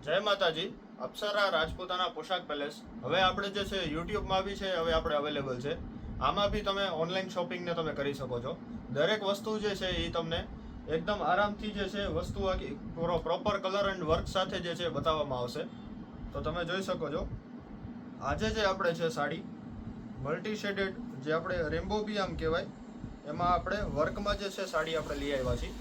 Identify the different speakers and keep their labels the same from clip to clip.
Speaker 1: જય માતાજી. અપ્સરા રાજપૂતાના પોશાક પેલેસ હવે આપણે જે છે યુટ્યુબમાં બી છે, હવે આપણે અવેલેબલ છે. આમાં બી તમે ઓનલાઈન શોપિંગને તમે કરી શકો છો. દરેક વસ્તુ જે છે એ તમને એકદમ આરામથી જે છે વસ્તુ આખી પ્રોપર કલર એન્ડ વર્ક સાથે જે છે બતાવવામાં આવશે. તો તમે જોઈ શકો છો આજે જે આપણે છે સાડી મલ્ટી શેડેડ, જે આપણે રેમ્બો બી આમ કહેવાય, એમાં આપણે વર્કમાં જે છે સાડી આપણે લઈ આવ્યા છીએ.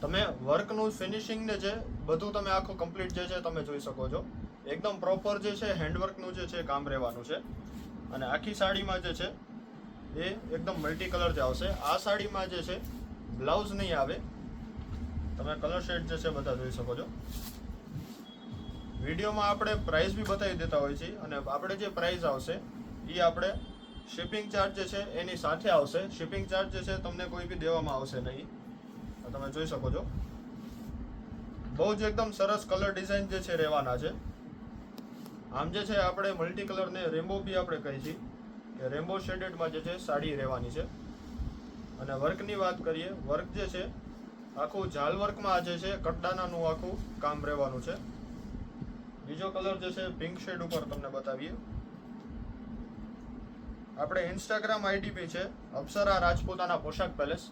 Speaker 1: તમે વર્કનું ફિનિશિંગ ને જે બધું તમે આખું કમ્પ્લીટ જે છે તમે જોઈ શકો છો. એકદમ પ્રોપર જે છે હેન્ડવર્કનું જે છે કામ રહેવાનું છે. અને આખી સાડીમાં જે છે એ એકદમ મલ્ટી કલર જે આવશે. આ સાડીમાં જે છે બ્લાઉઝ નહીં આવે. તમે કલર શેડ જે છે બધા જોઈ શકો છો. વિડીયોમાં આપણે પ્રાઇસ બી બતાવી દેતા હોય છે, અને આપણે જે પ્રાઇસ આવશે એ આપણે શિપિંગ ચાર્જ જે છે એની સાથે આવશે. શિપિંગ ચાર્જ જે છે તમને કોઈ બી દેવામાં આવશે નહીં. તમે જોઈ શકો છો બહુ જ એકદમ સરસ કલર ડિઝાઇન જે છે રહેવાના છે. આમ જે છે આપણે મલ્ટી કલરને રેમ્બો બી આપણે કહીએ છીએ કે રેમ્બો શેડેડમાં જે છે સાડી રહેવાની છે. અને વર્કની વાત કરીએ, વર્ક જે છે આખું ઝાલ વર્કમાં જે છે કટદાનાનું આખું કામ રહેવાનું છે. બીજો કલર જે છે પિંક શેડ ઉપર તમને બતાવીએ. આપણે ઇન્સ્ટાગ્રામ આઈડી બી છે અપ્સરા રાજપૂતાના પોશાક પેલેસ,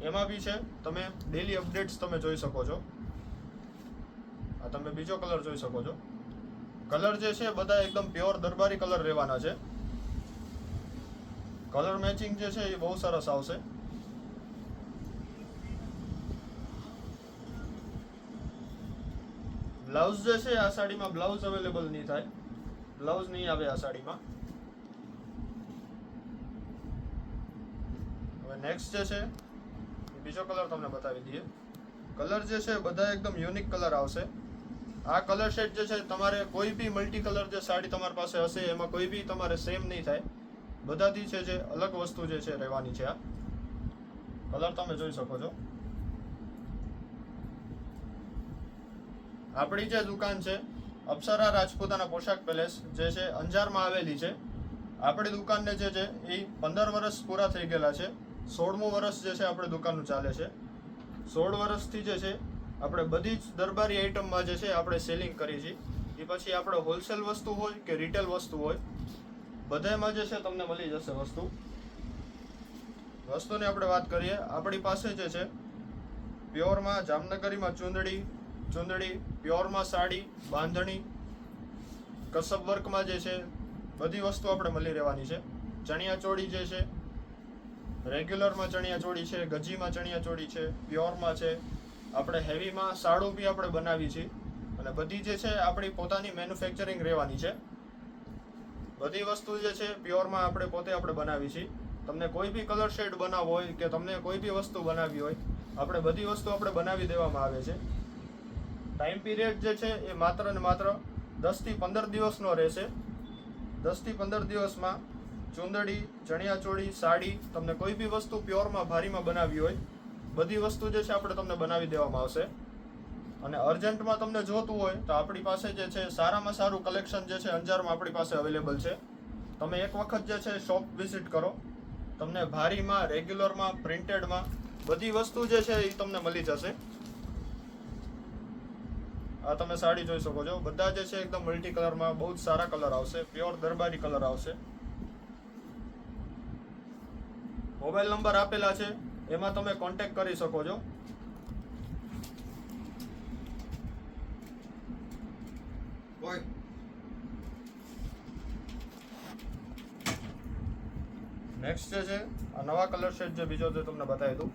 Speaker 1: એમાં બી છે. તમે ડેલી અપડેટ્સ તમે જોઈ શકો છો. આ તમે બીજો કલર જોઈ શકો છો. કલર જે છે બધા એકદમ પ્યોર દરબારી કલર રહેવાના છે. કલર મેચિંગ જે છે એ બહુ સરસ આવશે. બ્લાઉઝ જે છે આ સાડીમાં બ્લાઉઝ અવેલેબલ નહીં થાય, બ્લાઉઝ નહીં આવે આ સાડીમાં. હવે નેક્સ્ટ જે છે બીજો કલર તમને બતાવી દઈએ. કલર જે છે બધા એકદમ યુનિક કલર આવશે. આ કલર શેડ જે છે તમારે કોઈ બી મલ્ટી કલર જે સાડી તમારી પાસે હશે એમાં કોઈ બી તમારે સેમ નહીં થાય. બધાથી છે જે અલગ વસ્તુ જે છે રહેવાની છે. આ કલર તમે જોઈ શકો છો. આપણી જે દુકાન છે અપ્સરા રાજપૂતાના પોશાક પેલેસ જે છે અંજારમાં આવેલી છે. આપણી દુકાનને જે છે એ 15 વર્ષ પૂરા થઈ ગયેલા છે. 16મું વર્ષ જે છે આપણે દુકાનનું ચાલે છે. 16 વર્ષથી જે છે આપણે બધી જ દરબારી આઇટમમાં જે છે આપણે સેલિંગ કરી છીએ. એ પછી આપણે હોલસેલ વસ્તુ હોય કે રિટેલ વસ્તુ હોય, બધામાં જે છે તમને મળી જશે વસ્તુ. વસ્તુની આપણે વાત કરીએ, આપણી પાસે જે છે પ્યોરમાં જામનગરીમાં ચુંદડી, પ્યોરમાં સાડી, બાંધણી, કસબ વર્કમાં જે છે બધી વસ્તુ આપણે મળી રહેવાની છે. ચણિયા ચોળી જે છે રેગ્યુલરમાં ચણિયા ચોળી છે, ગજીમાં ચણિયા ચોળી છે, પ્યોરમાં છે. આપણે હેવીમાં સાડું બી આપણે બનાવી છીએ. અને બધી જે છે આપણી પોતાની મેન્યુફેક્ચરિંગ રહેવાની છે. બધી વસ્તુ જે છે પ્યોરમાં આપણે પોતે આપણે બનાવી છીએ. તમને કોઈ બી કલર શેડ બનાવવો હોય કે તમને કોઈ બી વસ્તુ બનાવવી હોય, આપણે બધી વસ્તુ આપણે બનાવી દેવામાં આવે છે. ટાઈમ પીરિયડ જે છે એ માત્ર ને માત્ર 10 થી 15 દિવસનો રહેશે. 10 થી 15 દિવસમાં ચુંદડી, ચણિયાચોળી, સાડી, તમને કોઈ બી વસ્તુ પ્યોરમાં ભારીમાં બનાવવી હોય, બધી વસ્તુ જે છે આપણે તમને બનાવી દેવામાં આવશે. અને અર્જન્ટમાં તમને જોતું હોય તો આપણી પાસે જે છે સારામાં સારું કલેક્શન જે છે અંજારમાં આપણી પાસે અવેલેબલ છે. તમે એક વખત જે છે શોપ વિઝિટ કરો, તમને ભારીમાં, રેગ્યુલરમાં, પ્રિન્ટેડમાં બધી વસ્તુ જે છે એ તમને મળી જશે. આ તમે સાડી જોઈ શકો છો. બધા જે છે એકદમ મલ્ટી કલરમાં બહુ જ સારા કલર આવશે. પ્યોર દરબારી કલર આવશે. મોબાઈલ નંબર આપેલા છે, એમાં તમે કોન્ટેક્ટ કરી શકો છો. નેક્સ્ટ જે છે આ નવા કલર શેડ જે બીજો જે તમને બતાવી દઉં.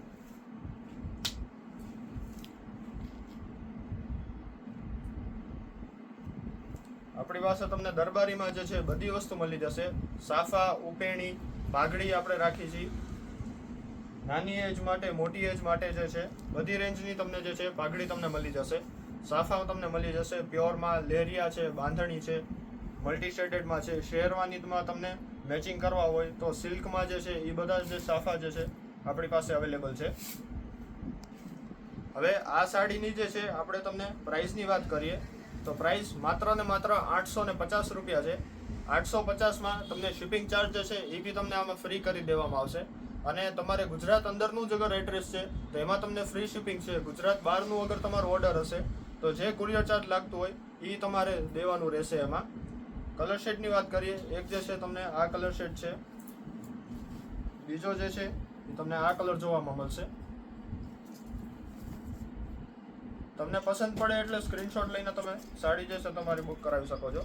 Speaker 1: આપણી પાસે તમને દરબારીમાં જે છે બધી વસ્તુ મળી જશે. સાફા, ઉપેણી, પાઘડી આપણે રાખી છીએ. નાની એજ માટે, મોટી એજ માટે જે છે બધી રેન્જની તમને જે છે પાઘડી તમને મળી જશે. સાફા તમને મળી જશે. પ્યોરમાં લેરિયા છે, બાંધણી છે, મલ્ટી શેડેડમાં છે. શેરવાનીમાં તમને મેચિંગ કરવા હોય તો સિલ્કમાં જે છે એ બધા જે સાફા જે છે આપણી પાસે અવેલેબલ છે. હવે આ સાડીની જે છે આપણે તમને પ્રાઇસની વાત કરીએ તો પ્રાઇસ માત્ર ને માત્ર 850 રૂપિયા છે. 850માં તમને શિપિંગ ચાર્જ જે છે એ બી તમને આમાં ફ્રી કરી દેવામાં આવશે. અને તમારે ગુજરાત અંદરનું જ અગર એડ્રેસ છે તો એમાં તમને ફ્રી શિપિંગ છે. ગુજરાત બહારનું અગર તમારો ઓર્ડર હશે તો જે કુરિયર ચાર્જ લાગતું હોય એ તમારે દેવાનું રહેશે. એમાં કલર શેડની વાત કરીએ, એક જે છે તમને આ કલર શેડ છે, બીજો જે છે એ તમને આ કલર જોવામાં મળશે. તમને પસંદ પડે એટલે સ્ક્રીનશોટ લઈને તમે સાડી જે છે તમારી બુક કરાવી શકો છો.